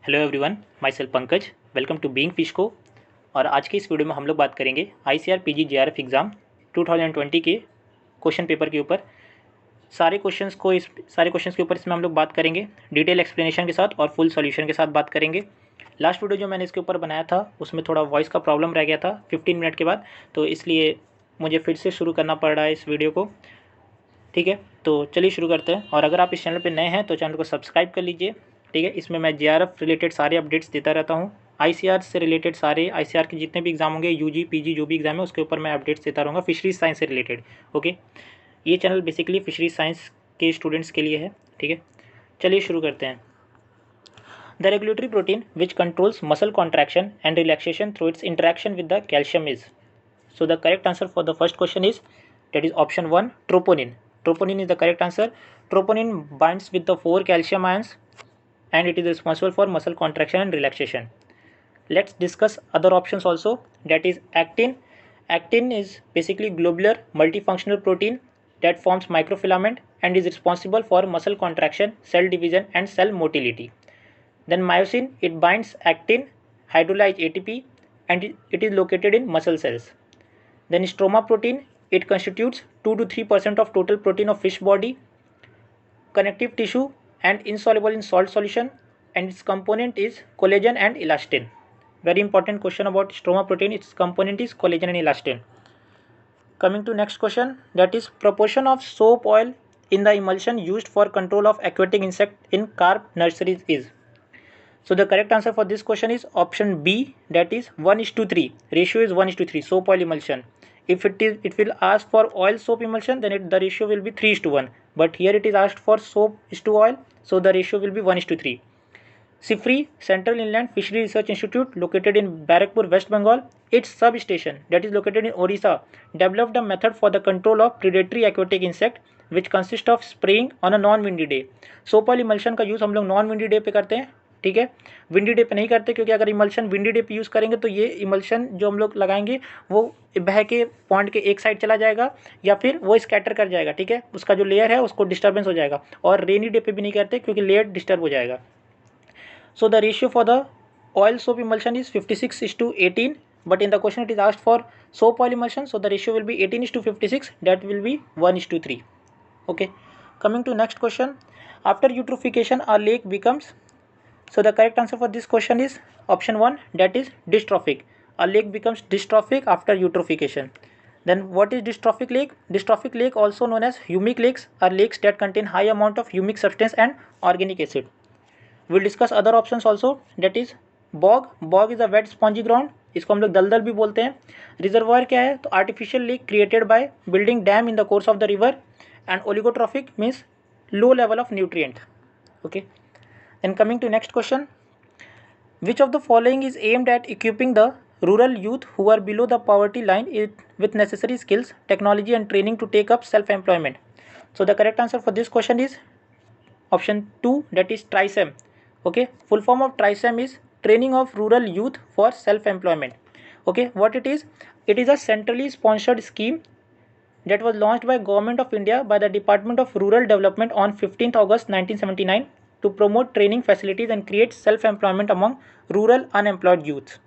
Hello everyone, myself Pankaj. Welcome to being fish को। और आज की इस वीडियो में हम लोग बात करेंगे ICAR PG JRF एग्ज़ाम 2020 के क्वेश्चन पेपर के ऊपर। सारे क्वेश्चंस के ऊपर इसमें हम लोग बात करेंगे डिटेल एक्सप्लेनेशन के साथ और फुल सॉल्यूशन के साथ बात करेंगे। लास्ट वीडियो जो मैंने इसके ऊपर बनाया था उसमें थोड़ा वॉइस का प्रॉब्लम रह गया था 15 मिनट के बाद, तो इसलिए मुझे फिर से शुरू करना पड़ रहा है इस वीडियो को। ठीक है, तो चलिए शुरू करते हैं। और अगर आप इस चैनल पे नए हैं तो चैनल को सब्सक्राइब कर लीजिए। ठीक है, इसमें मैं JRF रिलेटेड सारे अपडेट्स देता रहता हूँ। ICAR से रिलेटेड सारे ICAR के जितने भी एग्जाम होंगे, UG PG जो भी एग्जाम है उसके ऊपर मैं अपडेट्स देता रहूँगा फिशरीज साइंस से रिलेटेड। ओके, ये चैनल बेसिकली फिशरीज साइंस के स्टूडेंट्स के लिए है। ठीक है, चलिए शुरू करते हैं। The regulatory protein which controls muscle contraction and relaxation through it's interaction with the calcium is. So the correct answer for the first question is, that is option 1, troponin. Troponin is the correct answer. Troponin binds with the 4 calcium ions and it is responsible for muscle contraction and relaxation. Let's discuss other options also, that is actin. Actin is basically globular multifunctional protein that forms microfilament and is responsible for muscle contraction, cell division and cell motility. Then myosin, it binds actin, hydrolyze ATP and it is located in muscle cells. Then stroma protein, it constitutes 2 to 3% of total protein of fish body, connective tissue and insoluble in salt solution, and its component is collagen and elastin. Very important question about stroma protein, its component is collagen and elastin. Coming to next question, that is proportion of soap oil in the emulsion used for control of aquatic insect in carp nurseries is. So the correct answer for this question is option B, that is 1:3. Ratio is 1:3 soap oil emulsion. If it will ask for oil soap emulsion, then the ratio will be 3:1. But here it is asked for soap is to oil, so the ratio will be 1:3. SIFRI, Central Inland Fishery Research Institute, located in Barrackpur, West Bengal, its substation that is located in Odisha, developed a method for the control of predatory aquatic insect which consists of spraying on a non-windy day. Soap oil emulsion का use हम लोग non windy day पे करते हैं। ठीक है, windy day पे नहीं करते, क्योंकि अगर इमल्शन विंडी डे पे यूज़ करेंगे तो ये इमल्शन जो हम लोग लगाएंगे वो बह के पॉइंट के एक साइड चला जाएगा या फिर वो स्कैटर कर जाएगा। ठीक है, उसका जो लेयर है उसको डिस्टर्बेंस हो जाएगा। और रेनी डे पे भी नहीं करते क्योंकि लेयर डिस्टर्ब हो जाएगा। So the ratio for the oil soap emulsion is 56:18, but in the question it is asked for soap oil emulsion, so the ratio will be 18:56, that will be 1:3. Okay, coming to next question, after eutrophication a lake becomes. So the correct answer for this question is option 1, that is dystrophic. A lake becomes dystrophic after eutrophication. Then what is dystrophic lake? Dystrophic lake, also known as humic lakes, are lakes that contain high amount of humic substance and organic acid. We'll discuss other options also, that is bog. Bog is a wet spongy ground, इसको हम लोग दलदल भी बोलते हैं। Reservoir क्या है? तो artificial lake created by building dam in the course of the river. And oligotrophic means low level of nutrient. Okay, then coming to next question, which of the following is aimed at equipping the rural youth who are below the poverty line with necessary skills, technology and training to take up self-employment? So the correct answer for this question is option 2, that is TRISEM. Okay, full form of TRISEM is training of rural youth for self-employment. Okay, what it is? It is a centrally sponsored scheme that was launched by Government of India by the Department of Rural Development on 15th August 1979 to promote training facilities and create self-employment among rural unemployed youth.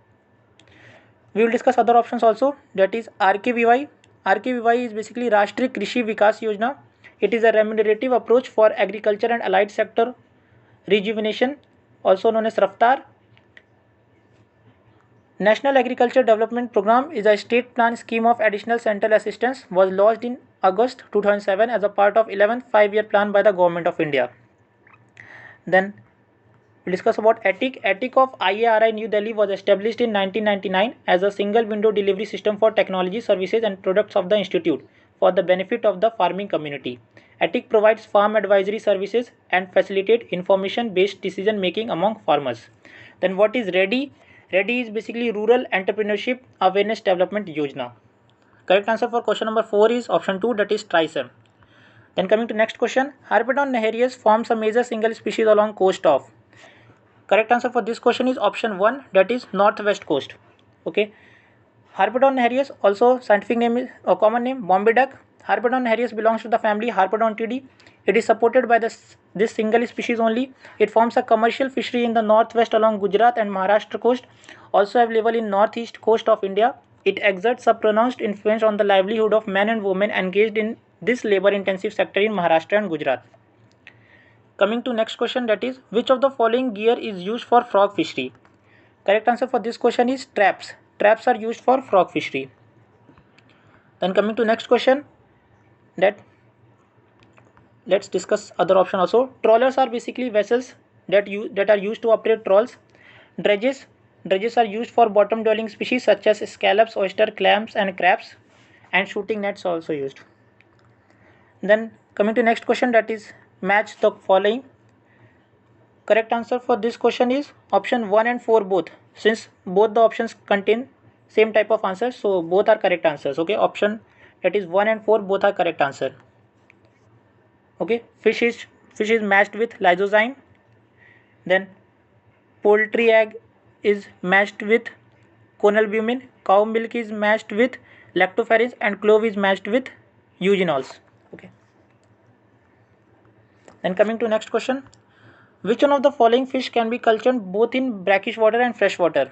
We will discuss other options also, that is RKVY. RKVY is basically Rashtriya Krishi Vikas Yojana. It is a remunerative approach for agriculture and allied sector rejuvenation, also known as Raftar. National Agriculture Development Program is a state plan scheme of additional central assistance, was launched in August 2007 as a part of 11th 5-year plan by the Government of India. Then we'll discuss about ATIC. ATIC of IARI New Delhi was established in 1999 as a single window delivery system for technology services and products of the institute for the benefit of the farming community. ATIC provides farm advisory services and facilitate information based decision making among farmers. Then what is READY? READY is basically Rural Entrepreneurship Awareness Development Yojana. Correct answer for question number 4 is option 2, that is TRISEM. Then coming to next question, Harpedon neharius forms a major single species along coast of. Correct answer for this question is option 1, that is northwest coast. Okay, Harpedon neharius, also scientific name is common name Bombay duck. Harpedon neharius belongs to the family Harpedontidae. It is supported by this single species only. It forms a commercial fishery in the northwest along Gujarat and Maharashtra coast, also available in northeast coast of India. It exerts a pronounced influence on the livelihood of men and women engaged in this labor-intensive sector in Maharashtra and Gujarat. Coming to next question, that is, which of the following gear is used for frog fishery? Correct answer for this question is traps. Traps are used for frog fishery. Then coming to next question, that let's discuss other option also. Trawlers are basically vessels that are used to operate trawls. Dredges are used for bottom dwelling species such as scallops, oyster, clams and crabs, and shooting nets are also used. Then coming to next question, that is, match the following. Correct answer for this question is option 1 and 4 both, since both the options contain same type of answers, so both are correct answers. Okay, option that is 1 and 4 both are correct answer. Okay, fish is matched with lysozyme. Then poultry egg is matched with conalbumin. Cow milk is matched with lactoferrins, and clove is matched with eugenols. Okay. Then coming to next question, which one of the following fish can be cultured both in brackish water and fresh water?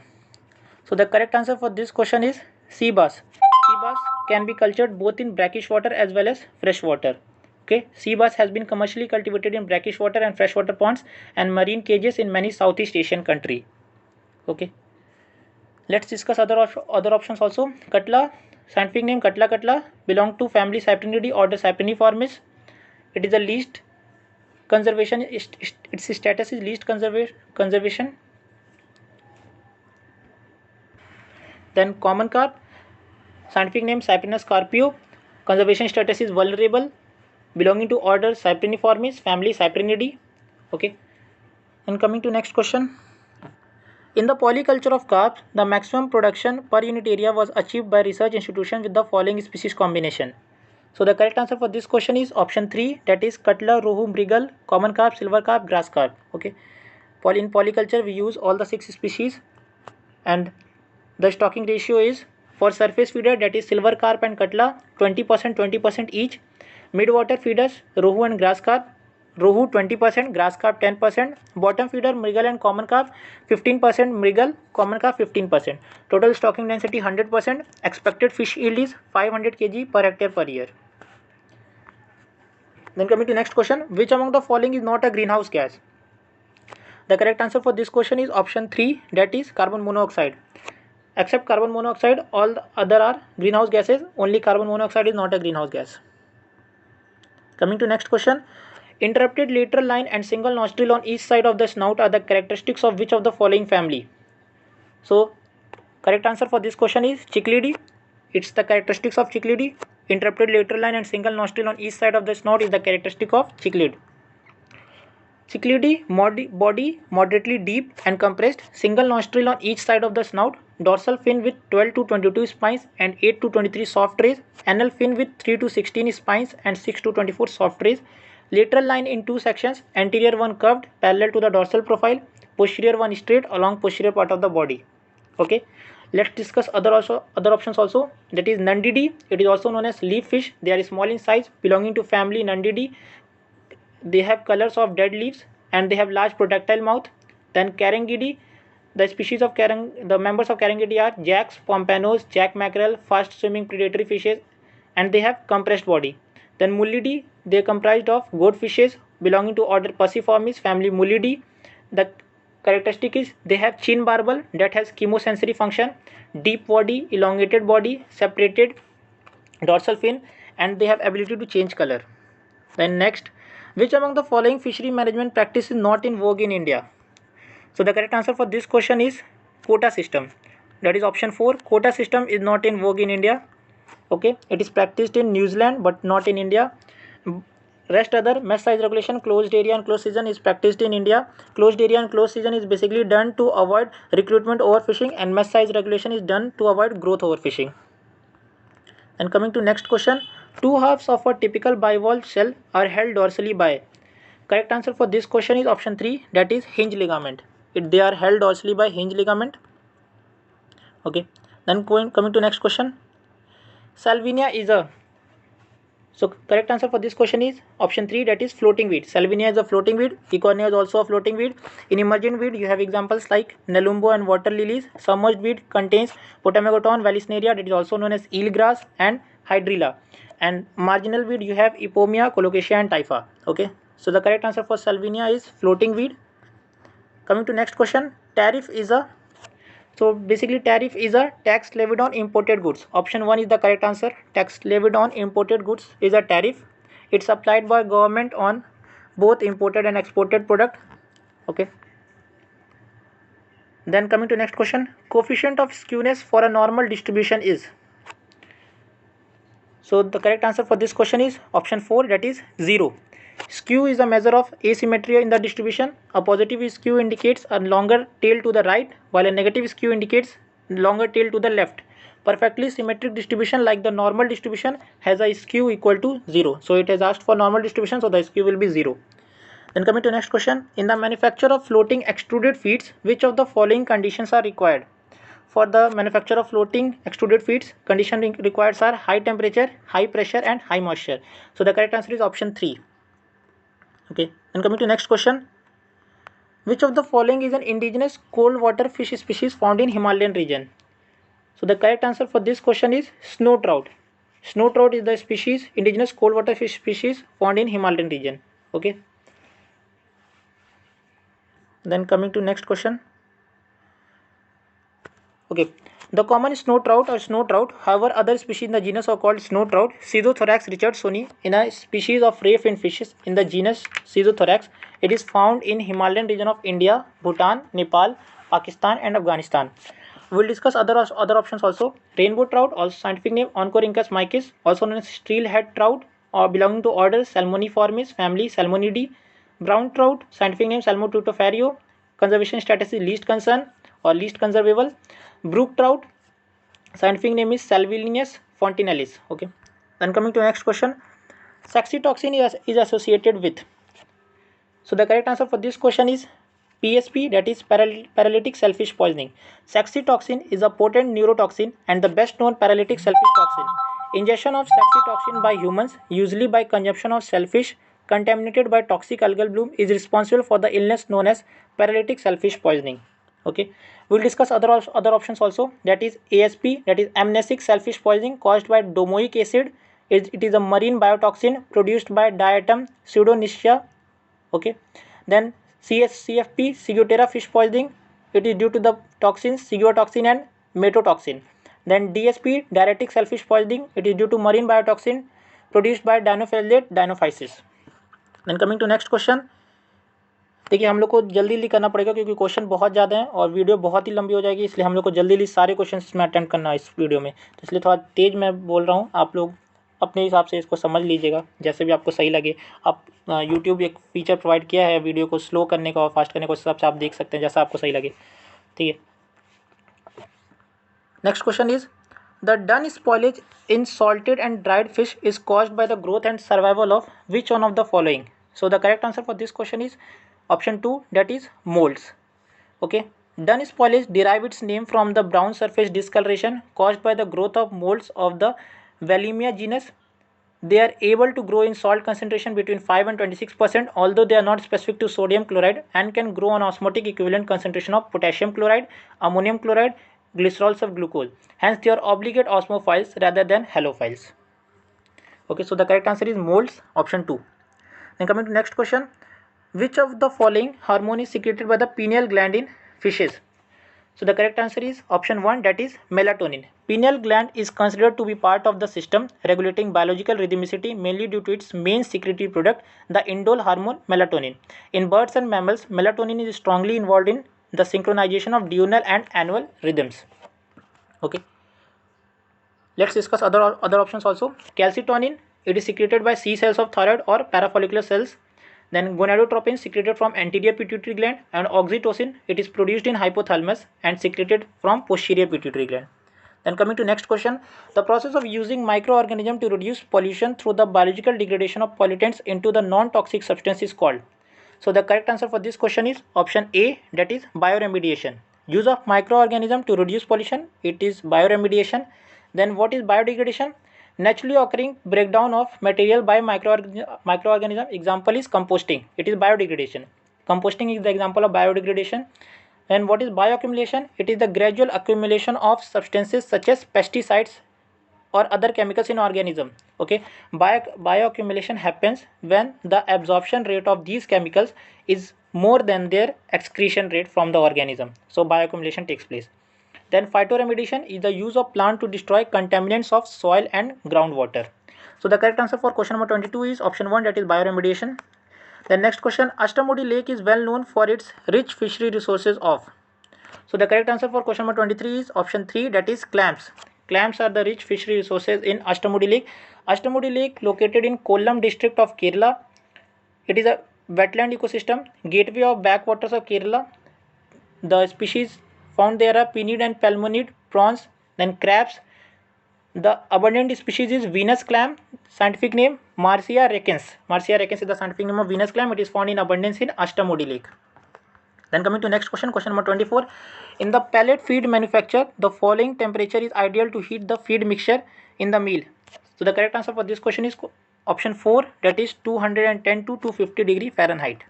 So the correct answer for this question is sea bass. Sea bass can be cultured both in brackish water as well as fresh water. Okay, sea bass has been commercially cultivated in brackish water and freshwater ponds and marine cages in many Southeast Asian countries. Okay, let's discuss other options also. Cutla, scientific name Cutla, belong to family Cyprinidae, order Cypriniformis. It is the least conservation. Its status is least conservation. Then common carp, scientific name Cyprinus carpio, conservation status is vulnerable, belonging to order Cypriniformis, family Cyprinidae. Okay, and coming to next question. In the polyculture of carp, the maximum production per unit area was achieved by research institution with the following species combination. So the correct answer for this question is option 3, that is cutla, rohu, mrigal, common carp, silver carp, grass carp. Okay, in polyculture we use all the 6 species, and the stocking ratio is for surface feeder, that is silver carp and cutla, 20% each. Mid-water feeders, rohu and grass carp, rohu 20%, grass carp 10%. Bottom feeder, mrigal and common carp 15%, mrigal, common carp 15%. Total stocking density 100%. Expected fish yield is 500 kg per hectare per year. Then coming to next question, which among the following is not a greenhouse gas? The correct answer for this question is option 3, that is carbon monoxide. Except carbon monoxide, all the other are greenhouse gases. Only carbon monoxide is not a greenhouse gas. Coming to next question, interrupted lateral line and single nostril on each side of the snout are the characteristics of which of the following family? So correct answer for this question is Cichlidae. It's the characteristics of Cichlidae. Interrupted lateral line and single nostril on each side of the snout is the characteristic of Cichlid. Cichlidae, body moderately deep and compressed, single nostril on each side of the snout, dorsal fin with 12 to 22 spines and 8 to 23 soft rays, anal fin with 3 to 16 spines and 6 to 24 soft rays, lateral line in 2 sections, anterior one curved parallel to the dorsal profile, posterior one straight along posterior part of the body. Okay, let's discuss other options also. That is Nundidae. It is also known as leaf fish. They are small in size, belonging to family Nundidae. They have colors of dead leaves and they have large projectile mouth. Then Carangidae, the members of Carangidae are jacks, pompanos, jack mackerel, fast swimming predatory fishes, and they have compressed body. Then Mulidae, they are comprised of goat fishes belonging to order Perciformis, family Mulidae. The characteristic is they have chin barbel that has chemosensory function, deep body, elongated body, separated dorsal fin, and they have ability to change color. Then next, which among the following fishery management practice is not in vogue in India? So the correct answer for this question is quota system. That is option 4. Quota system is not in vogue in India. Okay, it is practiced in New Zealand but not in India. Rest other mesh size regulation, closed area and closed season is practiced in India. Closed area and closed season is basically done to avoid recruitment overfishing, and mesh size regulation is done to avoid growth overfishing. And coming to next question, 2 halves of a typical bivalve shell are held dorsally by. Correct answer for this question is option 3, that is hinge ligament. They are held dorsally by hinge ligament. Okay, then coming to next question, Salvinia So correct answer for this question is option 3, that is floating weed. Salvinia is a floating weed. Eichhornia is also a floating weed. In emergent weed you have examples like Nelumbo and water lilies. Submerged weed contains Potamogeton vallisneria, that is also known as eelgrass, and Hydrilla. And marginal weed you have Epomia, Colocasia and Typha. Okay, so the correct answer for Salvinia is floating weed. Coming to next question, tariff is a, so basically tariff is a tax levied on imported goods. Option 1 is the correct answer. Tax levied on imported goods is a tariff. It's applied by government on both imported and exported product. Okay. Then coming to next question, coefficient of skewness for a normal distribution is. So the correct answer for this question is option 4, that is 0. Skew is a measure of asymmetry in the distribution. A positive skew indicates a longer tail to the right, while a negative skew indicates longer tail to the left. Perfectly symmetric distribution like the normal distribution has a skew equal to 0. So it has asked for normal distribution, so the skew will be 0. Then coming to next question, in the manufacture of floating extruded feeds, which of the following conditions are required? For the manufacture of floating extruded feeds, conditions required are high temperature, high pressure and high moisture. So the correct answer is option 3. Okay, then coming to next question, which of the following is an indigenous cold water fish species found in Himalayan region? So the correct answer for this question is snow trout. Snow trout is the species, indigenous cold water fish species found in Himalayan region. Okay, then coming to next question. Okay, the common snow trout or snow trout, however other species in the genus are called snow trout. Schizothorax richardsoni in a species of ray fin fishes in the genus Schizothorax. It is found in Himalayan region of India, Bhutan, Nepal, Pakistan and Afghanistan. We will discuss other options also. Rainbow trout, also scientific name Oncorhynchus mykiss, also known as steelhead trout, or belonging to order Salmoniformes, family Salmonidae. Brown trout, scientific name Salmo tutofario, conservation status is least concern or least conservable. Brook trout, scientific name is Salvelinus fontinalis. Okay, then coming to next question, saxitoxin is associated with. So the correct answer for this question is PSP, that is paralytic shellfish poisoning. Saxitoxin is a potent neurotoxin and the best known paralytic shellfish toxin. Ingestion of saxitoxin by humans, usually by consumption of shellfish contaminated by toxic algal bloom, is responsible for the illness known as paralytic shellfish poisoning. Okay, we will discuss other options also, that is ASP, that is amnesic shellfish poisoning caused by domoic acid. It is a marine biotoxin produced by diatom pseudoniscia. Okay, then CFP, Ciguatera fish poisoning, it is due to the toxins ciguatoxin and metotoxin. Then DSP, diuretic shellfish poisoning, it is due to marine biotoxin produced by dinoflagellate dinophysis. Then coming to next question, देखिए हम लोग को जल्दी करना पड़ेगा क्योंकि question बहुत ज़्यादा हैं और वीडियो बहुत ही लंबी हो जाएगी, इसलिए हम लोग को जल्दी सारे क्वेश्चन इसमें अटेम्प्ट करना है इस वीडियो में, तो इसलिए थोड़ा तेज़ मैं बोल रहा हूँ, आप लोग अपने हिसाब से इसको समझ लीजिएगा जैसे भी आपको सही लगे। आप यूट्यूब एक फीचर प्रोवाइड किया है वीडियो को स्लो करने का और फास्ट करने का, उस हिसाब से आप देख सकते हैं जैसा आपको सही लगे। ठीक है, next question is the done spoilage in salted and dried fish is caused by the growth and survival of which one of the following? So the correct answer for this question is option 2, that is molds. Okay, dun spoilage derive its name from the brown surface discoloration caused by the growth of molds of the Wallimia genus. They are able to grow in salt concentration between 5 and 26%, although they are not specific to sodium chloride and can grow on osmotic equivalent concentration of potassium chloride, ammonium chloride, glycerols of glucose. Hence they are obligate osmophiles rather than halophiles. Okay, so the correct answer is molds, option 2. Then coming to next question, which of the following hormone is secreted by the pineal gland in fishes? So the correct answer is option 1, that is melatonin. Pineal gland is considered to be part of the system regulating biological rhythmicity mainly due to its main secretory product, the indole hormone melatonin. In birds and mammals, melatonin is strongly involved in the synchronization of diurnal and annual rhythms. Okay, let's discuss other options also. Calcitonin, it is secreted by C cells of thyroid or parafollicular cells. Then gonadotropin, secreted from anterior pituitary gland, and oxytocin, it is produced in hypothalamus and secreted from posterior pituitary gland. Then coming to next question, the process of using microorganism to reduce pollution through the biological degradation of pollutants into the non-toxic substance is called. So the correct answer for this question is option A, that is bioremediation. Use of microorganism to reduce pollution, it is bioremediation. Then what is biodegradation? Naturally occurring breakdown of material by microorganism. Example is composting. It is biodegradation. Composting is the example of biodegradation. And what is bioaccumulation? It is the gradual accumulation of substances such as pesticides or other chemicals in organism. Okay, bioaccumulation happens when the absorption rate of these chemicals is more than their excretion rate from the organism. So bioaccumulation takes place. Then phytoremediation is the use of plant to destroy contaminants of soil and groundwater. So the correct answer for question number 22 is option 1, that is bioremediation. The next question, Ashtamodi Lake is well known for its rich fishery resources of. So the correct answer for question number 23 is option 3, that is clams. Clams are the rich fishery resources in Ashtamodi Lake. Ashtamodi Lake located in Kollam district of Kerala. It is a wetland ecosystem, gateway of backwaters of Kerala. The species found there are pinid and palmonid prawns, then crabs. The abundant species is Venus clam, scientific name Marcia recens. Marcia recens is the scientific name of Venus clam. It is found in abundance in Ashtamodi Lake. Then coming to next question, question number 24. In the pellet feed manufacture, the following temperature is ideal to heat the feed mixture in the meal. So the correct answer for this question is option 4, that is 210 to 250 degree Fahrenheit.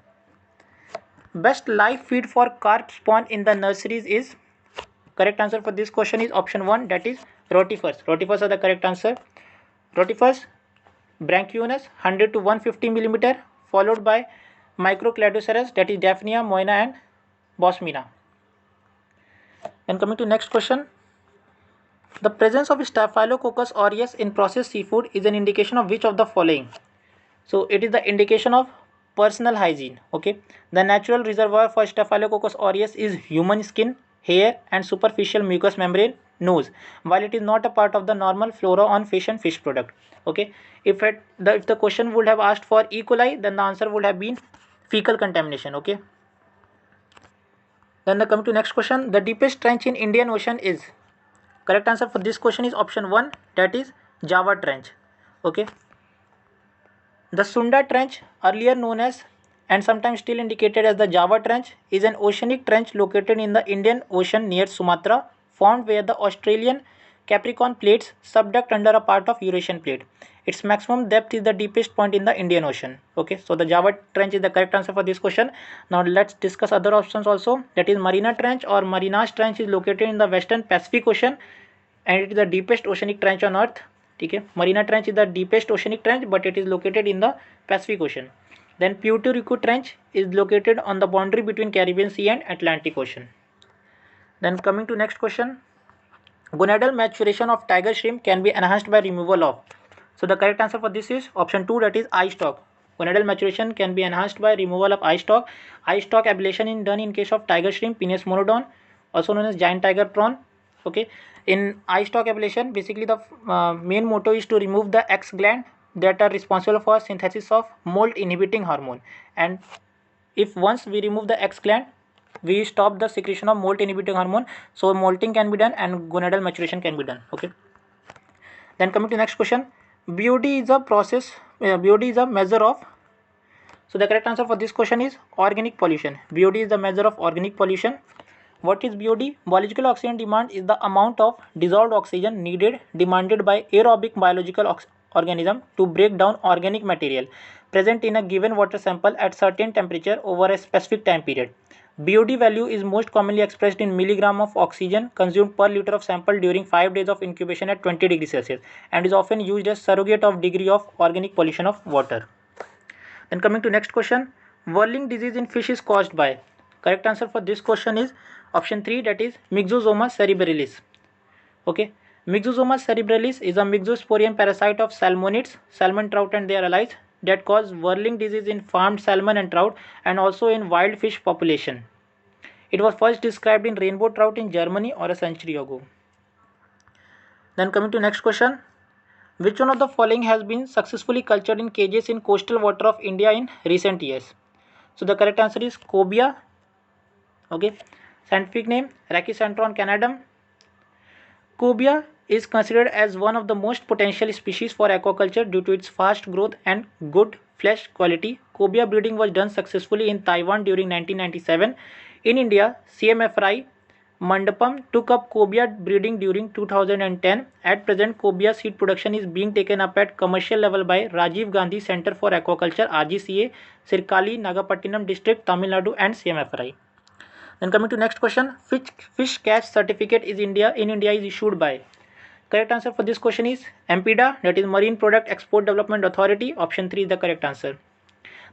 Best live feed for carp spawn in the nurseries is, correct answer for this question is option 1, that is rotifers. Rotifers are the correct answer. Rotifers, Branchionus 100 to 150 millimeter, followed by Microcladiosaurus, that is Daphnia, Moina and Bosmina. Then coming to next question. The presence of Staphylococcus aureus in processed seafood is an indication of which of the following? So it is the indication of personal hygiene. Okay, the natural reservoir for Staphylococcus aureus is human skin, hair and superficial mucous membrane, nose, while it is not a part of the normal flora on fish and fish product. Okay, if the question would have asked for E. coli, then the answer would have been fecal contamination. Okay, then coming to next question, the deepest trench in Indian Ocean is, correct answer for this question is option 1, that is Java Trench. Okay, the Sunda Trench, earlier known as and sometimes still indicated as the Java Trench, is an oceanic trench located in the Indian Ocean near Sumatra, formed where the Australian Capricorn plates subduct under a part of Eurasian plate. Its maximum depth is the deepest point in the Indian Ocean. Okay, so the Java Trench is the correct answer for this question. Now let's discuss other options also. That is Marina Trench or Marinas Trench is located in the Western Pacific Ocean and it is the deepest oceanic trench on earth. Okay, Marina Trench is the deepest oceanic trench, but it is located in the Pacific Ocean. Then Puerto Rico Trench is located on the boundary between Caribbean Sea and Atlantic Ocean. Then coming to next question, gonadal maturation of tiger shrimp can be enhanced by removal of. So the correct answer for this is option 2, that is eye stalk. Gonadal maturation can be enhanced by removal of eye stalk. Eye stalk ablation is done in case of tiger shrimp, Pinus monodon, also known as giant tiger prawn. Okay, in eye stalk ablation, basically the main motto is to remove the X gland that are responsible for synthesis of molt inhibiting hormone, and if once we remove the X gland, we stop the secretion of molt inhibiting hormone, so molting can be done and gonadal maturation can be done. Okay, then coming to next question, BOD is a process, BOD is a measure of. So the correct answer for this question is organic pollution. BOD is the measure of organic pollution. What is BOD? Biological oxygen demand is the amount of dissolved oxygen demanded by aerobic biological organism to break down organic material present in a given water sample at certain temperature over a specific time period. BOD value is most commonly expressed in milligram of oxygen consumed per liter of sample during 5 days of incubation at 20 degrees Celsius and is often used as surrogate of degree of organic pollution of water. Then coming to next question, whirling disease in fish is caused by. Correct answer for this question is option 3, that is Myxozoa cerebralis. Okay, Myxozoa cerebralis is a myxosporium parasite of salmonids, salmon, trout and their allies that cause whirling disease in farmed salmon and trout and also in wild fish population. It was first described in rainbow trout in Germany or a century ago. Then coming to next question, which one of the following has been successfully cultured in cages in coastal water of India in recent years? So the correct answer is cobia. Okay, scientific name Rhachycentron canadum. Cobia is considered as one of the most potential species for aquaculture due to its fast growth and good flesh quality. Cobia breeding was done successfully in Taiwan during 1997. In India, CMFRI Mandapam took up cobia breeding during 2010. At present, cobia seed production is being taken up at commercial level by Rajiv Gandhi Center for Aquaculture (RGCA), Sirkali, Nagapattinam District, Tamil Nadu, and CMFRI. Then coming to next question, fish catch certificate is in India is issued by. Correct answer for this question is MPDA, that is Marine Product Export Development Authority. Option 3 is the correct answer.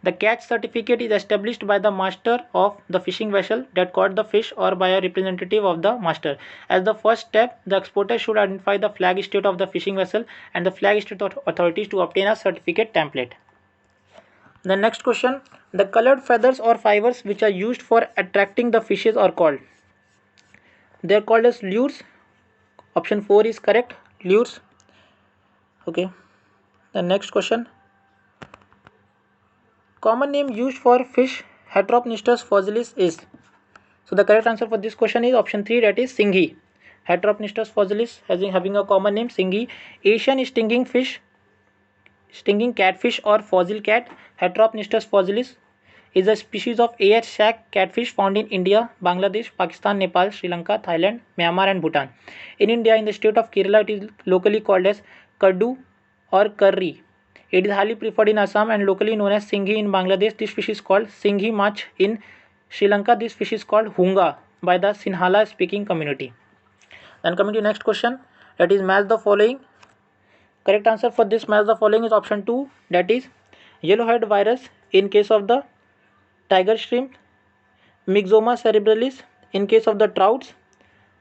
The catch certificate is established by the master of the fishing vessel that caught the fish or by a representative of the master. As the first step, the exporter should identify the flag state of the fishing vessel and the flag state authorities to obtain a certificate template. The next question, the colored feathers or fibers which are used for attracting the fishes are called. They are called as lures. Option 4 is correct, lures. Okay. The next question, common name used for fish Heteropnistus fossilis is. So the correct answer for this question is option 3, that is Singhi. Heteropnistus fossilis having a common name Singhi. Asian stinging catfish or fossil cat Heteropnistus fossilis is a species of air sac catfish found in India, Bangladesh, Pakistan, Nepal, Sri Lanka, Thailand, Myanmar and Bhutan. In India, in the state of Kerala, it is locally called as Kaddu or Curry. It is highly preferred in Assam and locally known as Singhi in Bangladesh. This fish is called Singhi mach. In Sri Lanka, this fish is called Hunga by the Sinhala speaking community. Then coming to next question, that is match the following. Correct answer for this match the following is option 2, that is yellowhead virus in case of the tiger shrimp, Myxoma cerebralis in case of the trouts,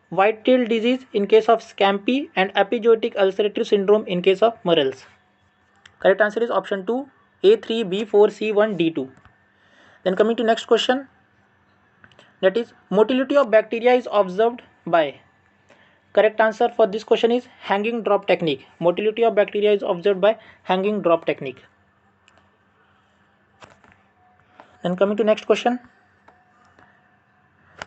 white-tail disease in case of scampi, and epizoitic ulcerative syndrome in case of morels. Correct answer is option 2, A3, B4, C1, D2. Then coming to next question, that is motility of bacteria is observed by. Correct answer for this question is hanging drop technique. Motility of bacteria is observed by hanging drop technique. Then coming to next question,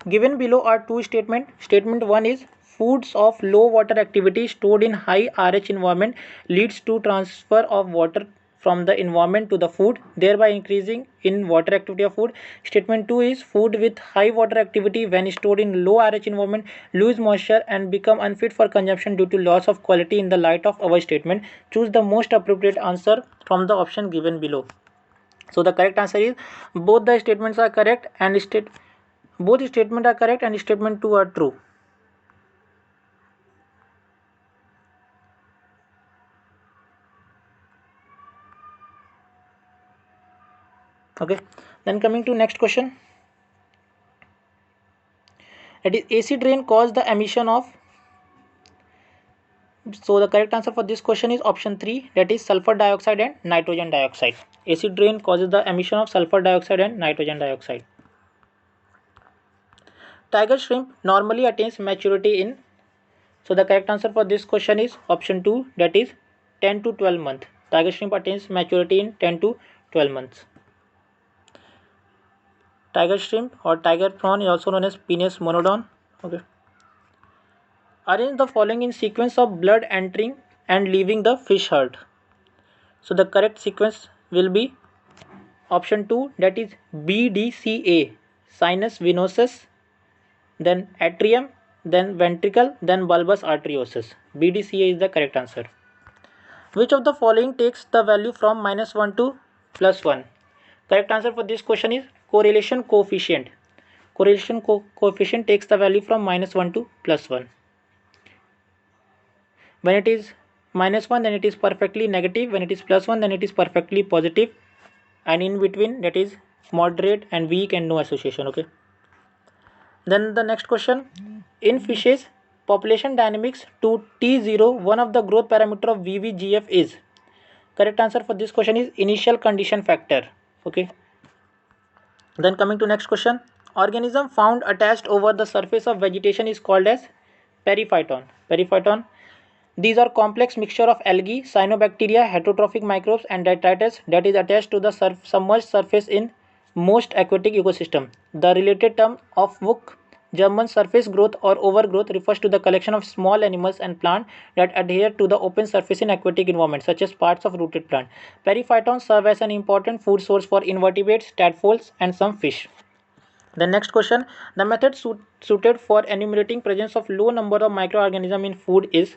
given below are two statements. Statement 1 is foods of low water activity stored in high RH environment leads to transfer of water from the environment to the food, thereby increasing in water activity of food. Statement 2 is food with high water activity when stored in low RH environment lose moisture and become unfit for consumption due to loss of quality. In the light of our statement, choose the most appropriate answer from the option given below. So the correct answer is both the statements are correct and both statements are correct and statement 2 are true. Okay, then coming to next question, that is acid rain caused the emission of. So the correct answer for this question is option 3, that is sulfur dioxide and nitrogen dioxide. Acid rain causes the emission of sulfur dioxide and nitrogen dioxide. Tiger shrimp normally attains maturity in. So the correct answer for this question is option 2, that is 10 to 12 months. Tiger shrimp attains maturity in 10 to 12 months. Tiger shrimp or tiger prawn is also known as Penis monodon. Okay. Arrange the following in sequence of blood entering and leaving the fish herd. So the correct sequence will be option 2, that is BDCA, sinus venosus, then atrium, then ventricle, then bulbous arteriosus. BDCA is the correct answer. Which of the following takes the value from -1 to +1? Correct answer for this question is correlation coefficient. Correlation coefficient takes the value from -1 to +1. When it is -1, then it is perfectly negative. When it is +1, then it is perfectly positive, and in between that is moderate and weak and no association. Okay. Then the next question, in fishes population dynamics to T0, one of the growth parameter of VVGF is. Correct answer for this question is initial condition factor. Okay. Then coming to next question, organism found attached over the surface of vegetation is called as periphyton. Periphyton. These are complex mixture of algae, cyanobacteria, heterotrophic microbes and detritus that is attached to the submerged surface in most aquatic ecosystem. The related term of WOOC, German surface growth or overgrowth, refers to the collection of small animals and plants that adhere to the open surface in aquatic environment, such as parts of rooted plant. Periphytons serve as an important food source for invertebrates, tadpoles and some fish. Then next question, the method suited for enumerating presence of low number of microorganisms in food is,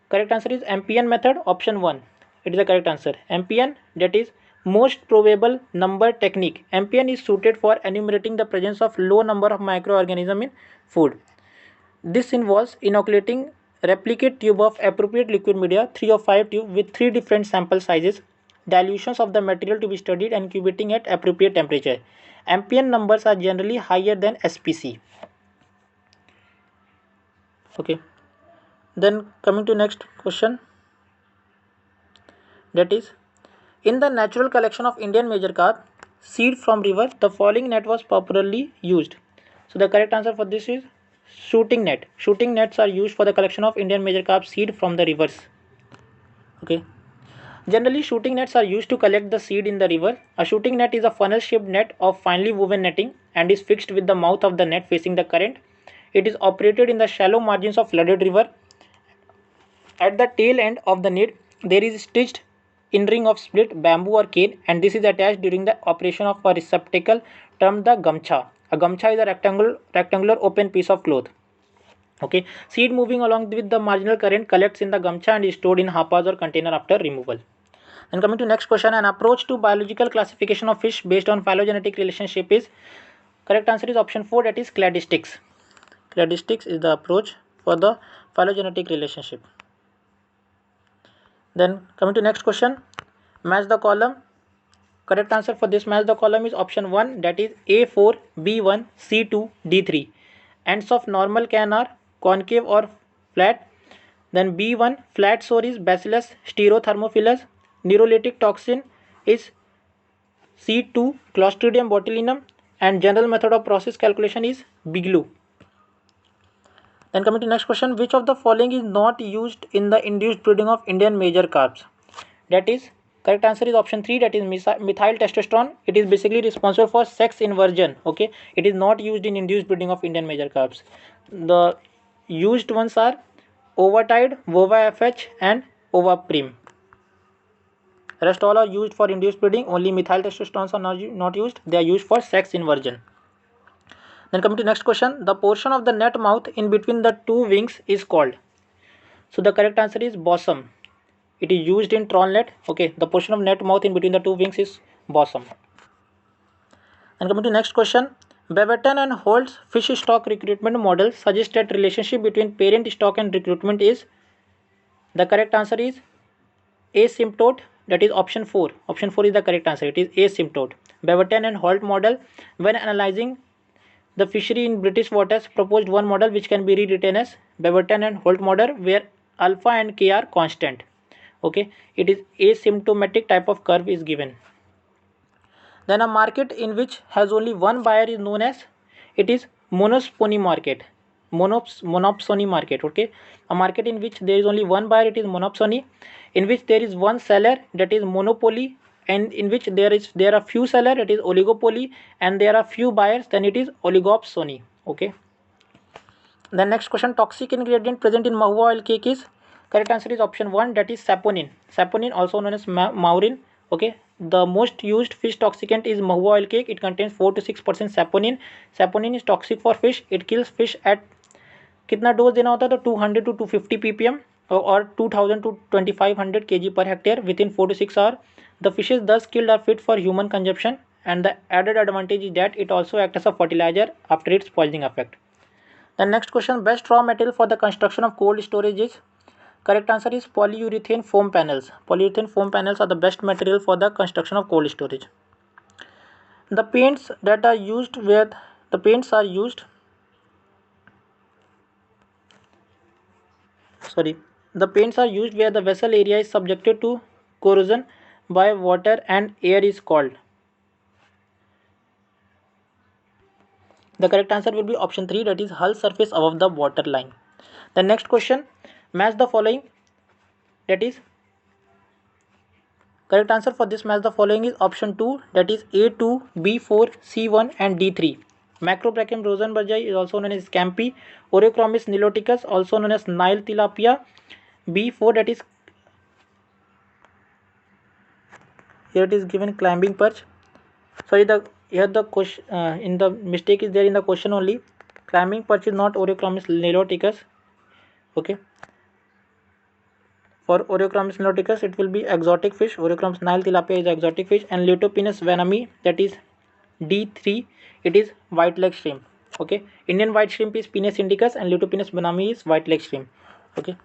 correct answer is MPN method, option 1. It is the correct answer. MPN, that is most probable number technique. MPN is suited for enumerating the presence of low number of microorganisms in food. This involves inoculating replicate tube of appropriate liquid media, 3 or 5 tube with 3 different sample sizes, dilutions of the material to be studied, and incubating at appropriate temperature. MPN numbers are generally higher than SPC. Okay. Then coming to next question, that is, in the natural collection of Indian major carp seed from river, the following net was popularly used. So the correct answer for this is shooting net. Shooting nets are used for the collection of Indian major carp seed from the rivers. Okay. Generally, shooting nets are used to collect the seed in the river. A shooting net is a funnel-shaped net of finely woven netting and is fixed with the mouth of the net facing the current. It is operated in the shallow margins of flooded river. At the tail end of the net, there is stitched in-ring of split bamboo or cane, and this is attached during the operation of a receptacle termed the gamcha. A gamcha is a rectangular open piece of cloth. Okay, seed moving along with the marginal current collects in the gamcha and is stored in hapas or container after removal. And coming to next question, an approach to biological classification of fish based on phylogenetic relationship is, correct answer is option 4, that is cladistics. Cladistics is the approach for the phylogenetic relationship. Then coming to next question, match the column. Correct answer for this match the column is option 1, that is A4, B1, C2, D3. Ends of normal can are concave or flat. Then B1, flat sore is Bacillus styrothermophilus. Neurolytic toxin is C2, Clostridium botulinum, and general method of process calculation is Bigelow. Then coming to next question, which of the following is not used in the induced breeding of Indian major carps? That is, correct answer is option 3, that is methyl testosterone. It is basically responsible for sex inversion. Okay, it is not used in induced breeding of Indian major carps. The used ones are Ovatide, Vova FH, and Ovaprim. Rest all are used for induced breeding. Only methyl testosterone are not used. They are used for sex inversion. Then coming to next question, the portion of the net mouth in between the two wings is called. So the correct answer is bosom. It is used in trawl net. Okay, the portion of net mouth in between the two wings is bosom. And coming to next question, Beaverton and Holt's fish stock recruitment model suggests that relationship between parent stock and recruitment is, the correct answer is asymptote, that is option 4. Option 4 is the correct answer. It is asymptote. Beaverton and Holt model, when analyzing the fishery in British waters, proposed one model which can be rewritten as Beaverton and Holt model, where alpha and k are constant. Okay, it is asymptomatic type of curve is given. Then a market in which has only one buyer is known as, it is monospony market. Monopsony market. Okay, a market in which there is only one buyer, it is monopsony. In which there is one seller, that is monopoly, and in which there are few seller, it is oligopoly, and there are few buyers, then it is oligopsony. Okay. Then next question, toxic ingredient present in mahua oil cake is, correct answer is option 1, that is saponin. Saponin, also known as maurin. Okay, the most used fish toxicant is mahua oil cake. It contains 4 to 6% saponin. Saponin is toxic for fish. It kills fish at, कितना dose देना होता है, तो 200 to 250 ppm or 2000 to 2500 kg per hectare within 4 to 6 hours. The fishes thus killed are fit for human consumption, and the added advantage is that it also acts as a fertilizer after its poisoning effect. The next question, best raw material for the construction of cold storage is, correct answer is polyurethane foam panels. Polyurethane foam panels are the best material for the construction of cold storage. The paints that are used where the paints are used, the paints are used where the vessel area is subjected to corrosion by water and air is called. The correct answer will be option 3, that is hull surface above the water line. The next question, match the following, that is, correct answer for this match the following is option 2, that is A2, B4, C1 and D3. Macrobrachym rosenbergi is also known as scampi. Oreochromis niloticus, also known as Nile tilapia. B4, that is, here it is given climbing perch. Sorry, the here the question in the mistake is there in the question only. Climbing perch is not Oreochromis niloticus. Okay, for Oreochromis niloticus it will be exotic fish. Oreochromis nile tilapia is exotic fish, and Leutopenus vanami, that is D3, it is white leg shrimp. Okay, Indian white shrimp is Pinus indicus and Leutopenus vanami is white leg shrimp. Okay,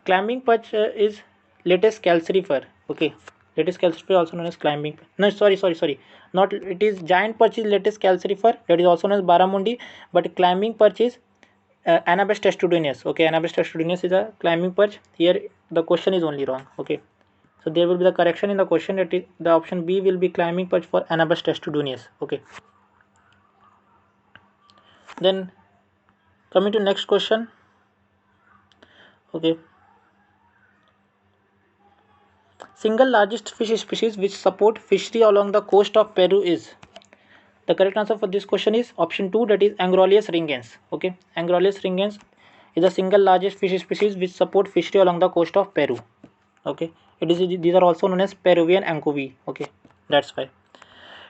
climbing perch is Latus calcifer. Okay, Latus calcifer also known as climbing. No, sorry. Not it is giant perch is Latus calcifer, that is also known as barramundi, but climbing perch is Anabas testudineus. Okay, Anabas testudineus is a climbing perch. Here the question is only wrong. Okay, so there will be the correction in the question, that is the option B will be climbing perch for Anabas testudineus. Okay, then coming to next question. Okay, single largest fish species which support fishery along the coast of Peru is. The correct answer for this question is option 2, that is Angrolius ringens. Okay, Angrolius ringens is the single largest fish species which support fishery along the coast of Peru. Okay, these are also known as Peruvian anchovy. Okay, that's why.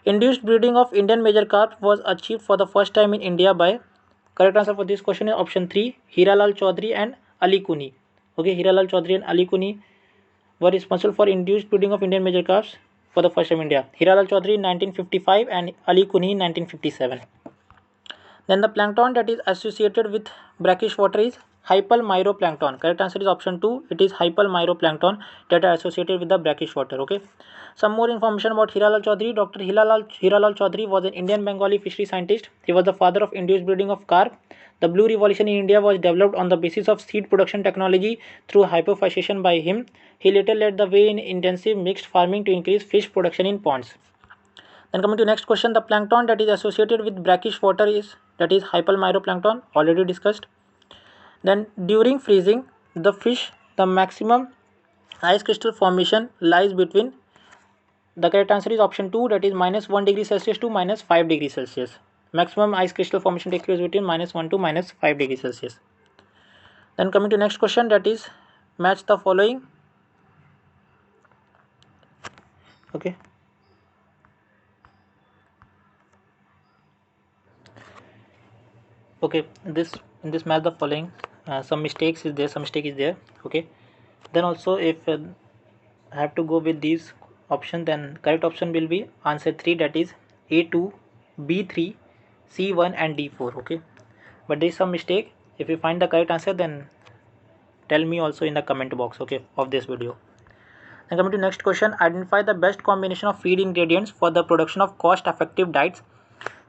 Induced breeding of Indian major carp was achieved for the first time in India by. Correct answer for this question is option 3, Hiralal Chaudhary and Ali Kuni. Okay, Hiralal Chaudhary and Ali Kuni were responsible for induced breeding of Indian major carps for the first time in India. Hiralal Chaudhary in 1955 and Ali Kuni in 1957. Then the plankton that is associated with brackish water is hypal myroplankton. Correct answer is option 2. It is hypal myroplankton that are associated with the brackish water. Okay. Some more information about Hiralal Chaudhary. Dr. Hiralal Chaudhary was an Indian Bengali fishery scientist. He was the father of induced breeding of carp. The blue revolution in India was developed on the basis of seed production technology through hypofasciation by him. He later led the way in intensive mixed farming to increase fish production in ponds. Then coming to next question, the plankton that is associated with brackish water is, that is hypal myroplankton, already discussed. Then during freezing, the maximum ice crystal formation lies between. The correct answer is option 2, that is -1 degree Celsius to -5 degree Celsius. Maximum ice crystal formation takes place between -1 to -5 degree Celsius. Then coming to next question, that is match the following. Okay. Okay, in this match the following. Some mistake is there. Okay, then also if I have to go with these option, then correct option will be answer 3, that is A2, B3, C1 and D4. Okay, but there is some mistake. If you find the correct answer, then tell me also in the comment box, okay, of this video. Then coming to next question, identify the best combination of feed ingredients for the production of cost effective diets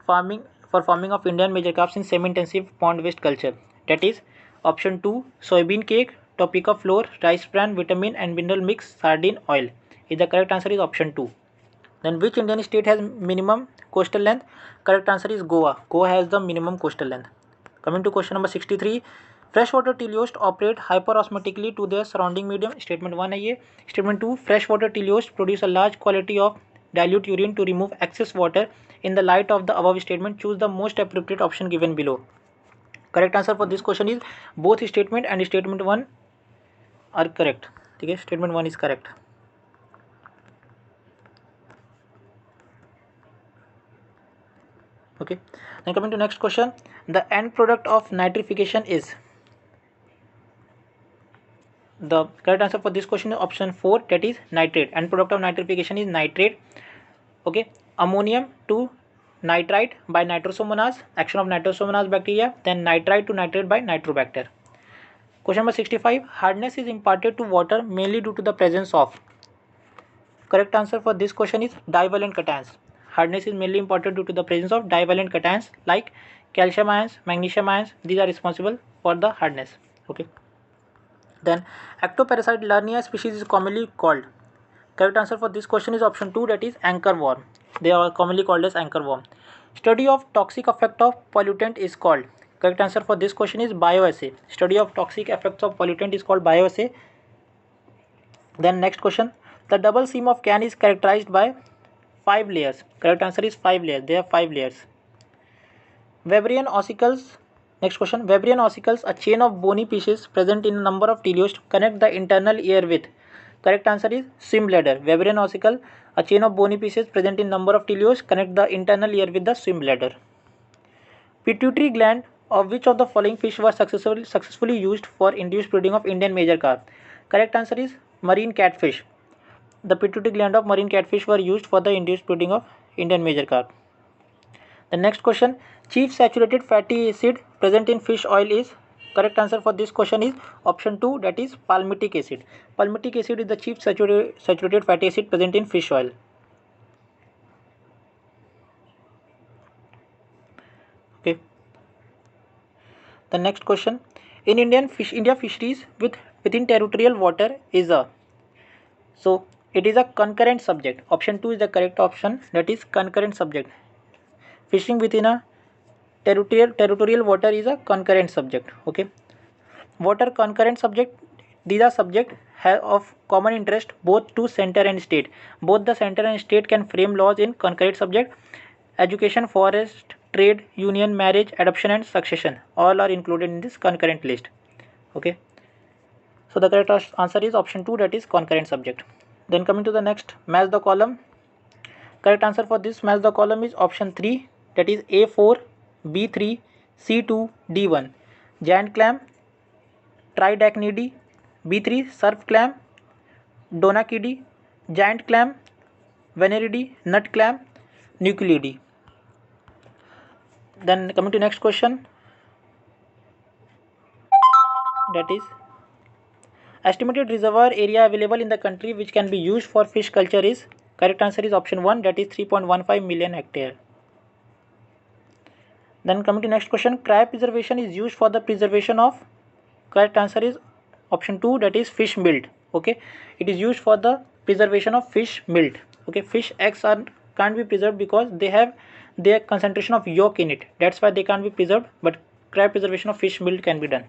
farming of Indian major crops in semi-intensive pond-based culture. That is option 2, soybean cake, topeka flour, rice bran, vitamin and mineral mix, sardine oil. Is the correct answer is option 2. Then which Indian state has minimum coastal length? Correct answer is Goa. Goa has the minimum coastal length. Coming to question number 63, freshwater teleost operate hyperosmotically to their surrounding medium. Statement 1 है ये. Statement 2, freshwater teleost produce a large quantity of dilute urine to remove excess water. In the light of the above statement, choose the most appropriate option given below. Correct answer for this question is both statement and statement 1 are correct. Okay, statement 1 is correct. Okay, then coming to next question, the end product of nitrification is. The correct answer for this question is option 4, that is nitrate. End product of nitrification is nitrate. Okay, ammonium to nitrite by nitrosomonas, action of nitrosomonas bacteria, then nitrite to nitrate by nitrobacter. Question number 65, hardness is imparted to water mainly due to the presence of. Correct answer for this question is divalent cations. Hardness is mainly imparted due to the presence of divalent cations like calcium ions, magnesium ions. These are responsible for the hardness. Okay. Then ectoparasite Lernia species is commonly called. Correct answer for this question is option 2, that is anchor worm. They are commonly called as anchor worm. Study of toxic effect of pollutant is called. Correct answer for this question is bioassay. Study of toxic effects of pollutant is called bioassay. Then next question, the double seam of can is characterized by 5 layers. Correct answer is 5 layers. They have 5 layers. Weberian ossicles. Next question, Weberian ossicles, a chain of bony pieces present in a number of teleosts, connect the internal ear with. Correct answer is swim bladder. Weberian ossicle, a chain of bony pieces present in number of teleos, connect the internal ear with the swim bladder. Pituitary gland of which of the following fish was successfully used for induced breeding of Indian major carp? Correct answer is marine catfish. The pituitary gland of marine catfish were used for the induced breeding of Indian major carp. The next question, chief saturated fatty acid present in fish oil is? Correct answer for this question is option 2, that is palmitic acid. Palmitic acid is the chief saturated fatty acid present in fish oil. Okay. The next question, in India fisheries within territorial water is a? So it is a concurrent subject. Option 2 is the correct option, that is concurrent subject. Fishing within a territorial water is a concurrent subject. Okay. What are concurrent subject? These are subject of common interest both to center and state. Both the center and state can frame laws in concurrent subject. Education, forest, trade, union, marriage, adoption and succession all are included in this concurrent list. Okay. So the correct answer is option 2, that is concurrent subject. Then coming to the next, match the column. Correct answer for this match the column is option 3, that is A4, B3, C2, D1. Giant clam, Tridacnidae, B3 surf clam, Donacidae, giant clam, Veneridae, nut clam, Nucleidae. Then coming to next question, that is estimated reservoir area available in the country which can be used for fish culture is? Correct answer is option 1, that is 3.15 million hectare. Then coming to next question, cryopreservation is used for the preservation of? Correct answer is option 2, that is fish milt. Okay, it is used for the preservation of fish milt. Okay, fish eggs can't be preserved because they have their concentration of yolk in it, that's why they can't be preserved, but cryopreservation of fish milt can be done.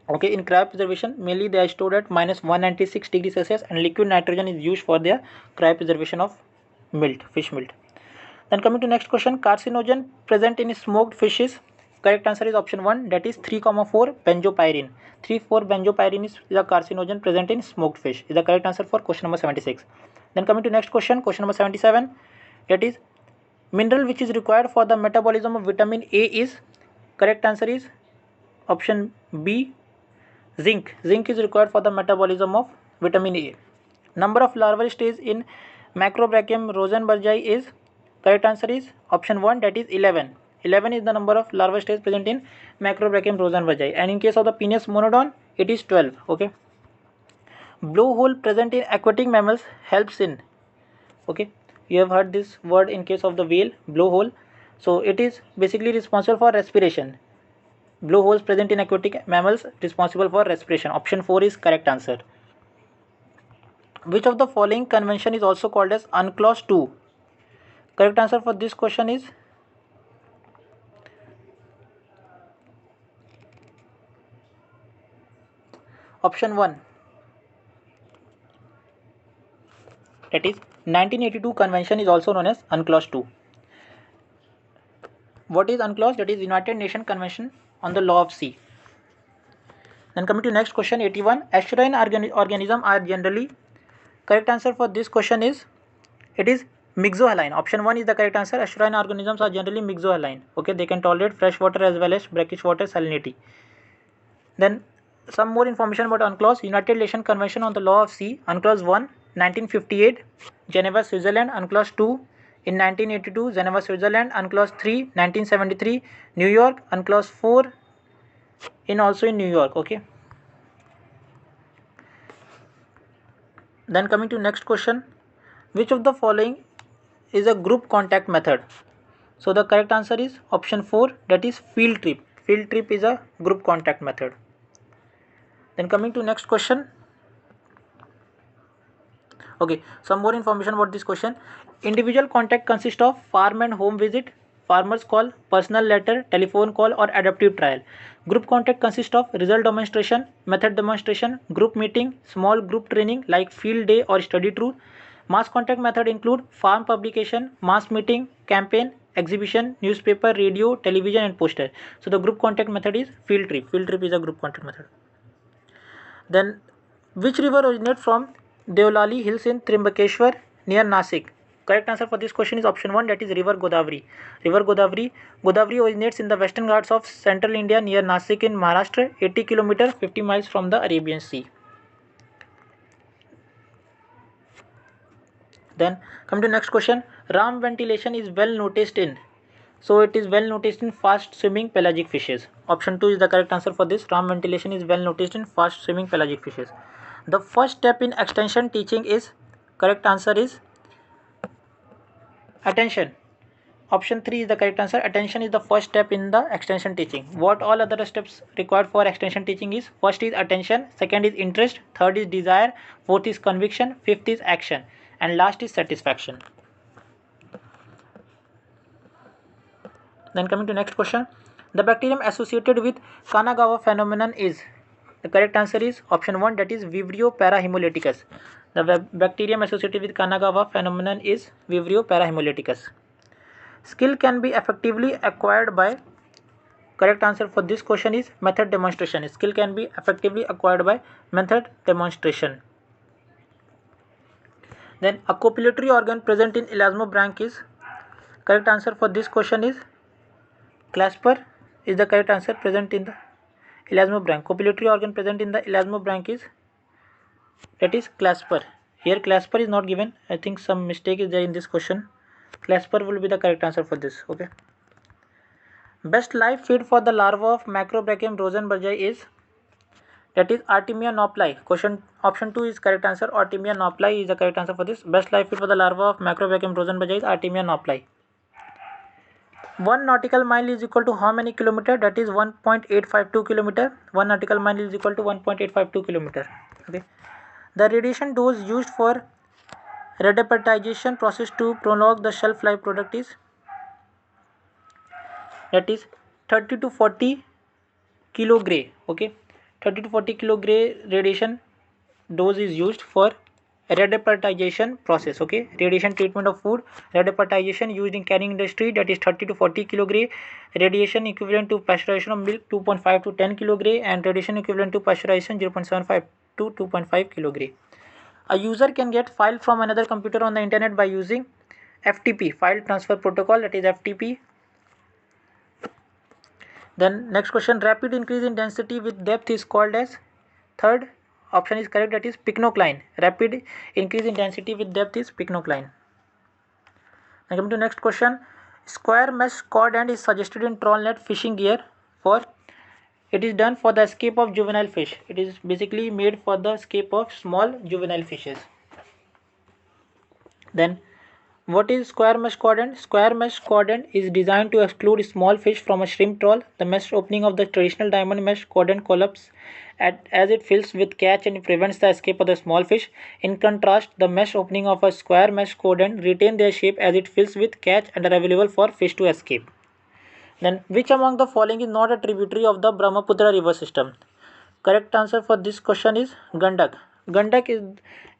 Okay, in cryopreservation mainly they are stored at -196 degrees Celsius and liquid nitrogen is used for their cryopreservation of milt, fish milt. Then coming to next question, carcinogen present in smoked fishes? Correct answer is option 1, that is 3,4 benzopyrene. 3,4 benzopyrene is the carcinogen present in smoked fish, is the correct answer for question number 76. Then coming to next question number 77, that is mineral which is required for the metabolism of vitamin A is? Correct answer is option B, zinc. Zinc is required for the metabolism of vitamin A. Number of larval stages in Macrobrachium rosenbergii is? Correct answer is option 1, that is 11. 11 is the number of larval stages present in Macrobrachium rosenbergii, and in case of the Penis monodon it is 12. Okay. Blowhole present in aquatic mammals helps in? Okay, you have heard this word in case of the whale, blowhole. So it is basically responsible for respiration. Blowholes present in aquatic mammals responsible for respiration. Option 4 is correct answer. Which of the following convention is also called as UNCLOS 2? Correct answer for this question is option 1, that is 1982 convention is also known as UNCLOS 2. What is UNCLOS? That is United Nations Convention on the Law of Sea. Then coming to next question 81, estuarine organisms are generally? Correct answer for this question is it is mixohaline. Option 1 is the correct answer. Estuarine organisms are generally mixohaline. Okay, they can tolerate fresh water as well as brackish water salinity. Then some more information about UNCLOS. United Nations Convention on the Law of Sea. UNCLOS 1, 1958, Geneva, Switzerland. UNCLOS 2 in 1982, Geneva, Switzerland. UNCLOS 3, 1973, New York. UNCLOS 4 also in New York. Okay. Then coming to next question, which of the following is a group contact method? So the correct answer is option 4, that is field trip. Field trip is a group contact method. Then coming to next question. Okay, some more information about this question. Individual contact consists of farm and home visit, farmer's call, personal letter, telephone call or adaptive trial. Group contact consists of result demonstration, method demonstration, group meeting, small group training like field day or study tour. Mass contact method include farm publication, mass meeting, campaign, exhibition, newspaper, radio, television and poster. So the group contact method is field trip. Field trip is a group contact method. Then Which river originates from Deolali Hills in Trimbakeshwar near Nasik? Correct answer for this question is option 1, that is river Godavari. River Godavari originates in the western Ghats of central India near Nasik in Maharashtra, 80 km 50 miles from the Arabian Sea. Then come to next question. Ram ventilation is well noticed in. So it is well noticed in fast swimming pelagic fishes. Option 2 is the correct answer for this. Ram ventilation is well noticed in fast swimming pelagic fishes. The first step in extension teaching is, correct answer is attention. Option 3 is the correct answer. Attention is the first step in the extension teaching. What all other steps required for extension teaching is, first is attention, second is interest, third is desire, fourth is conviction, fifth is action, and last is satisfaction. Then coming to next question. The bacterium associated with Kanagawa phenomenon is, the correct answer is option 1, that is Vibrio parahemolyticus. The bacterium associated with Kanagawa phenomenon is Vibrio parahemolyticus. Skill can be effectively acquired by, correct answer for this question is method demonstration. Skill can be effectively acquired by method demonstration. Then a copulatory organ present in elasmobranch is, correct answer for this question is clasper is the correct answer. Present in the elasmobranch, copulatory organ present in the elasmobranch is, that is clasper. Here clasper is not given. I think some mistake is there in this question. Clasper will be the correct answer for this. Okay. Best live feed for the larva of Macrobrachium rosenbergii is, that is Artemia knopflii. Question option 2 is correct answer. Artemia knopflii is the correct answer for this. Best live feed for the larva of Macrobrachium rosenbergii is Artemia knopflii. 1 nautical mile is equal to how many kilometer? That is 1.852 kilometer. 1 nautical mile is equal to 1.852 kilometer. Okay. The radiation dose used for radiopatization process to prolong the shelf life product is, that is 30 to 40 kilo gray. Okay, 30 to 40 kilo gray radiation dose is used for radiopatization process. Okay, radiation treatment of food, radiopatization used in canning industry, that is 30 to 40 kilo gray. Radiation equivalent to pasteurization of milk 2.5 to 10 kilo gray, and radiation equivalent to pasteurization 0.75 to 2.5 kilo gray. A user can get file from another computer on the internet by using FTP, file transfer protocol, that is FTP. Then next question, rapid increase in density with depth is called as, third option is correct, that is pycnocline. Rapid increase in density with depth is pycnocline. Now coming to next question, square mesh cord end is suggested in trawl net fishing gear for, it is done for the escape of juvenile fish. It is basically made for the escape of small juvenile fishes. Then what is square mesh cord end? Square mesh cord end is designed to exclude small fish from a shrimp trawl. The mesh opening of the traditional diamond mesh cord end collapses as it fills with catch and prevents the escape of the small fish. In contrast, the mesh opening of a square mesh cord end retain their shape as it fills with catch and are available for fish to escape. Then which among the following is not a tributary of the Brahmaputra river system? Correct answer for this question is Gandak. Gandak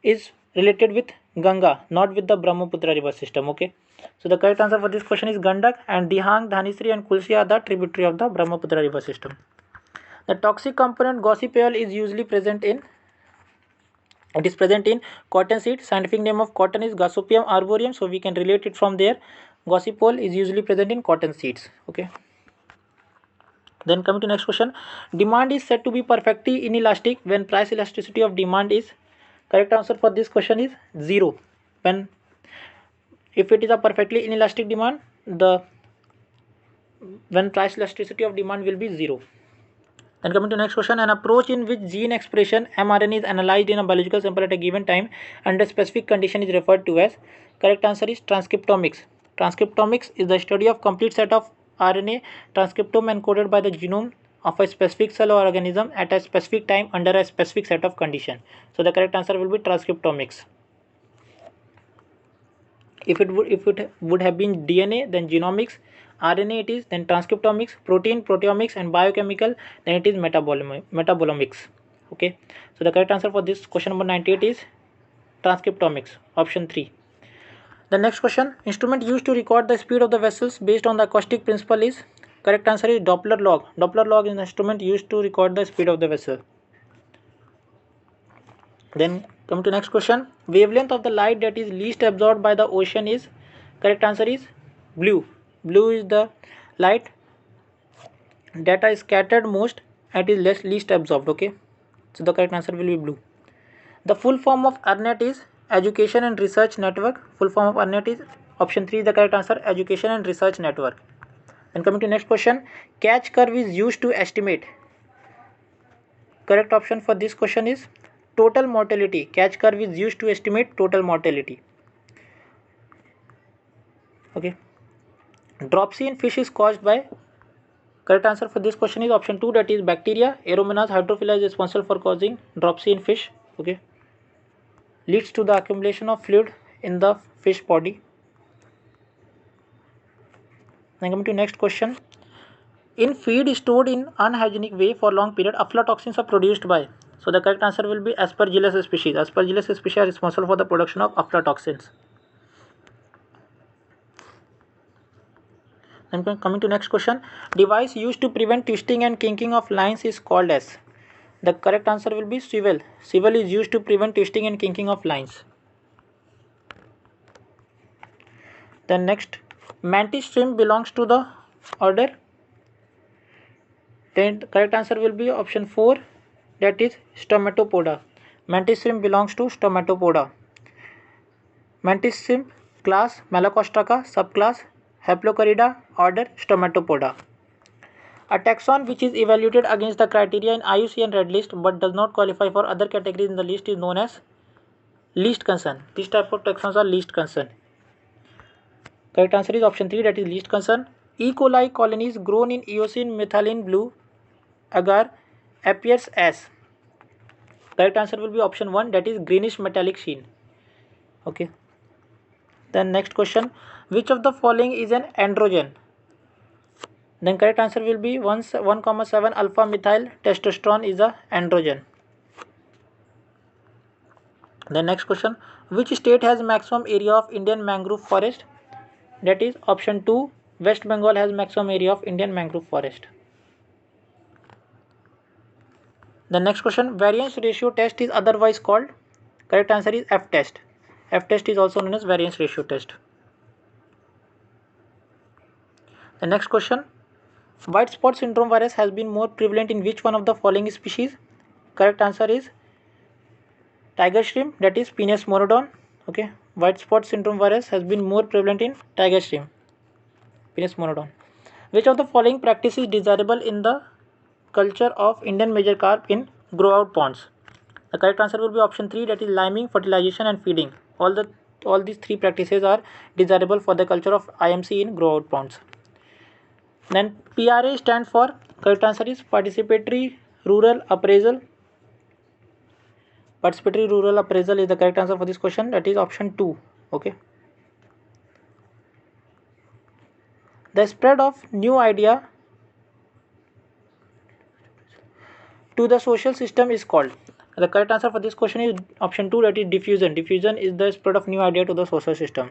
is related with Ganga, not with the Brahmaputra river system. Okay, so the correct answer for this question is Gandak, and Dihang, Dhanisri and Kulsi are the tributary of the Brahmaputra river system. The toxic component gossypiol is usually present in, it is present in cotton seed. Scientific name of cotton is Gossypium arboreum, so we can relate it from there. Gossypiol is usually present in cotton seeds. Okay. Then coming to next question, demand is said to be perfectly inelastic when price elasticity of demand is, correct answer for this question is 0. When, if it is a perfectly inelastic demand, when price elasticity of demand will be 0. Then coming to next question, an approach in which gene expression mRNA is analyzed in a biological sample at a given time under specific condition is referred to as, correct answer is transcriptomics. Transcriptomics is the study of complete set of RNA transcriptome encoded by the genome of a specific cell or organism at a specific time under a specific set of condition. So the correct answer will be transcriptomics. If it would have been DNA, then genomics. RNA it is, then transcriptomics. Protein, proteomics, and biochemical, then it is metabolomics. Okay, so the correct answer for this question number 98 is transcriptomics, option 3. The next question, instrument used to record the speed of the vessels based on the acoustic principle is, correct answer is Doppler log. Doppler log is an instrument used to record the speed of the vessel. Then come to next question. Wavelength of the light that is least absorbed by the ocean is, correct answer is blue. Blue is the light that is scattered most and is least absorbed. Okay, so the correct answer will be blue. The full form of ARNET is Education and Research Network. Full form of ARNET is option 3 is the correct answer, Education and Research Network. And coming to next question, catch curve is used to estimate. Correct option for this question is total mortality. Catch curve is used to estimate total mortality. Okay. Dropsy in fish is caused by, correct answer for this question is option 2, that is bacteria. Aeromonas hydrophila is responsible for causing dropsy in fish. Okay. Leads to the accumulation of fluid in the fish body. Then coming to next question. In feed stored in unhygienic way for long period, aflatoxins are produced by. So the correct answer will be Aspergillus species. Aspergillus species are responsible for the production of aflatoxins. Then coming to next question. Device used to prevent twisting and kinking of lines is called as. The correct answer will be swivel. Swivel is used to prevent twisting and kinking of lines. Then next, mantis shrimp belongs to the order. Then the correct answer will be option 4, that is Stomatopoda. Mantis shrimp belongs to Stomatopoda. Mantis shrimp class Malacostraca, subclass Haplocorida, order Stomatopoda. A taxon which is evaluated against the criteria in IUCN Red List but does not qualify for other categories in the list is known as least concern. This type of taxons are least concern. Correct answer is option 3, that is least concern. E. coli colonies grown in Eosin methylene blue agar appears as. Correct answer will be option 1, that is greenish metallic sheen. Okay. Then next question, which of the following is an androgen? Then correct answer will be 1,7 alpha methyl testosterone is a androgen. The next question, which state has maximum area of Indian mangrove forest? That is option 2, West Bengal has maximum area of Indian mangrove forest. The next question, variance ratio test is otherwise called. Correct answer is F test. F test is also known as variance ratio test. The next question, white spot syndrome virus has been more prevalent in which one of the following species? Correct answer is tiger shrimp, that is Penis morodon. Okay, white spot syndrome virus has been more prevalent in tiger shrimp, Penis morodon. Which of the following practice is desirable in the culture of Indian major carp in grow out ponds? The correct answer will be option 3, that is liming, fertilization and feeding. All these three practices are desirable for the culture of IMC in grow out ponds. Then PRA stands for, correct answer is participatory rural appraisal. Participatory rural appraisal is the correct answer for this question, that is option 2. Okay. The spread of new idea to the social system is called. The correct answer for this question is option 2, that is diffusion. Diffusion is the spread of new idea to the social system.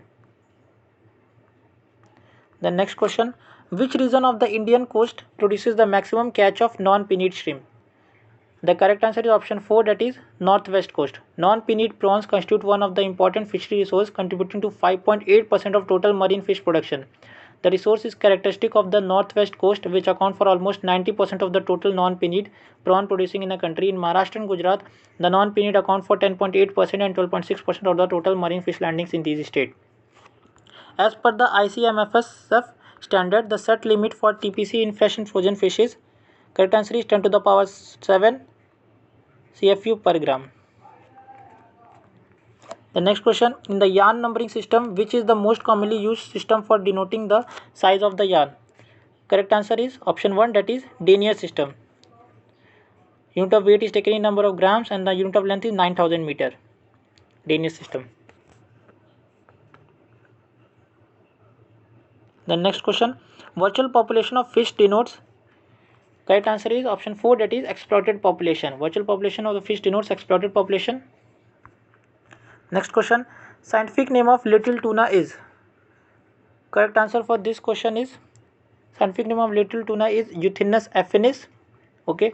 The next question, which region of the Indian coast produces the maximum catch of non-pinnate shrimp? The correct answer is option 4, that is northwest coast. Non-pinnate prawns constitute one of the important fishery resource contributing to 5.8% of total marine fish production. The resource is characteristic of the northwest coast, which account for almost 90% of the total non-pinnate prawn producing in the country. In Maharashtra and Gujarat, the non-pinnate account for 10.8% and 12.6% of the total marine fish landings in these states. As per the ICMFSF standard, the set limit for TPC in fresh and frozen fish is, correct answer is 10 to the power 7 CFU per gram. The next question, in the yarn numbering system, which is the most commonly used system for denoting the size of the yarn? Correct answer is option 1, that is denier system. Unit of weight is taken in number of grams and the unit of length is 9000 meter. Denier system. The next question, virtual population of fish denotes. Correct answer is option 4, that is exploited population. Virtual population of the fish denotes exploited population. Next question, scientific name of little tuna is. Correct answer for this question is, scientific name of little tuna is Euthynnus affinis. Okay.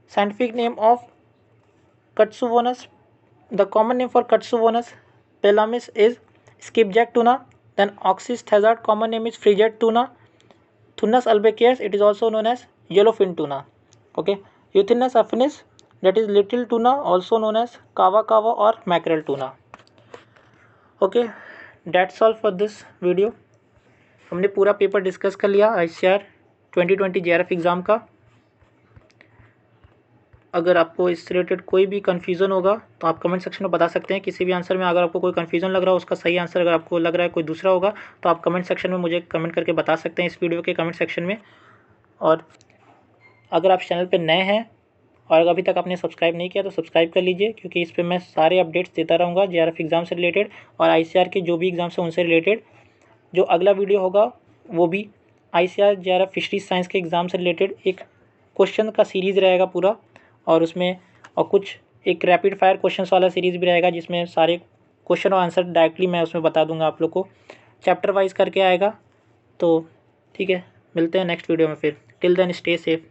Scientific name of Katsuvonus the common name for Katsuwonus pelamis is skipjack tuna. Then Auxis thazard common name is frigate tuna. Thunnus albacares it is also known as yellowfin tuna. Okay. Euthynnus affinis that is little tuna also known as kava kava or mackerel tuna. Okay, that's all for this video. हमने पूरा paper discuss कर लिया ICAR 2020 JRF exam का. अगर आपको इस related कोई भी कन्फ्यूज़न होगा तो आप कमेंट सेक्शन में बता सकते हैं. किसी भी आंसर में अगर आपको कोई कन्फ्यूज़न लग रहा हो, उसका सही आंसर अगर आपको लग रहा है कोई दूसरा होगा, तो आप कमेंट सेक्शन में मुझे कमेंट करके बता सकते हैं इस वीडियो के कमेंट सेक्शन में. और अगर आप चैनल पर नए हैं और अभी तक आपने सब्सक्राइब नहीं किया तो सब्सक्राइब कर लीजिए, क्योंकि इस पर मैं सारे अपडेट्स देता रहूँगा JRF एग्ज़ाम से रिलेटेड और ICAR के जो भी एग्ज़ाम्स हैं उनसे रिलेटेड. जो अगला वीडियो होगा वो भी ICAR JRF फिशरीज साइंस के एग्ज़ाम से रिलेटेड एक क्वेश्चन का सीरीज़ रहेगा पूरा, और उसमें और कुछ एक रैपिड फायर क्वेश्चंस वाला सीरीज़ भी रहेगा जिसमें सारे क्वेश्चन और आंसर डायरेक्टली मैं उसमें बता दूंगा आप लोग को. चैप्टर वाइज करके आएगा. तो ठीक है, मिलते हैं नेक्स्ट वीडियो में फिर. Till then stay safe.